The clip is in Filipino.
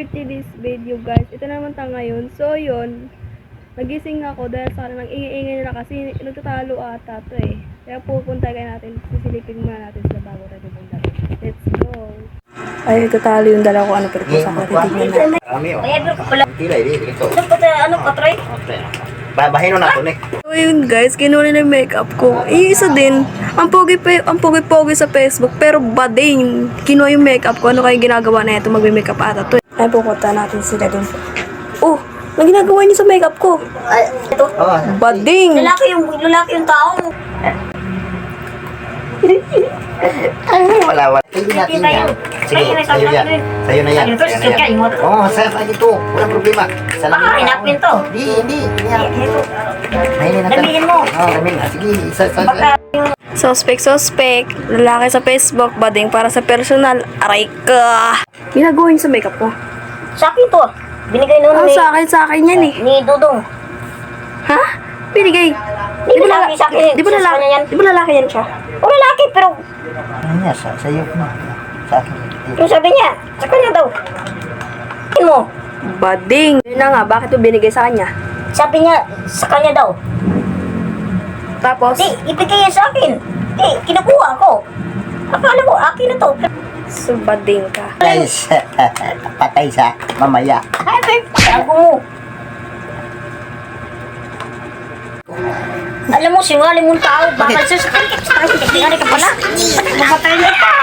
for today's video guys. Ito naman tayo ngayon. So yun, nagising ako dahil sa nang ingay-ingay nila kasi nagtatalo ata to eh. Kaya pupunta kayo natin, sisilipin muna natin sila bago tayo pupunta. Let's go! Ay, nagtatalo yung dalawa ko ano pero po sa katitignan natin. Kami o. Ay, bro, kapala. Tilay, di. Ito. Ano, patry? Babahin na nato, Nick. So yun guys, kinuha na yung makeup ko. Isa din, ang pogi-pogi sa Facebook, pero bading. Kinuha yung makeup ko, ano kaya ginagawa na ito, magme-makeup ata to. Ay, pupunta natin sila dun. Oh, ang ginagawa niyo sa makeup ko? Ay, ito. Oo. Bading! Lalaki yung tao. Wala. Pwede natin yan. Sige, sa'yo yan. Sa'yo na yan. Oo, sa'yo pa dito. Walang problema. Baka hinapin to. Hindi. Mainin natin. Damihin mo. Oo, damihin. Sige, isa. Suspect. Lalaki sa Facebook, bading para sa personal. Aray ka! Ginagawa niyo sa makeup ko? Sa akin to. Binigay noon Sa akin yan eh. ni Dudong. Ha? Binigay? Di ba lalaki sa akin? Di ba Sa kanya yan? lalaki yan siya? O lalaki, pero Ano niya? Sa'yo na. Sa akin. yung sabi niya, sa kanya daw. Tingin mo, Bading! Yun na nga, bakit mo binigay sa kanya? sabi niya, sa kanya daw. Tapos? Di, ibigay yan sa akin. Di, kinukuha ko. Akala ko, akin na to. So, bading ka. Guys, patay sa mamaya. Ay, babe, sago mo. Alam mo, singali mong tao, bakal sa sakit. Singali ka pala. Mamatay na pa.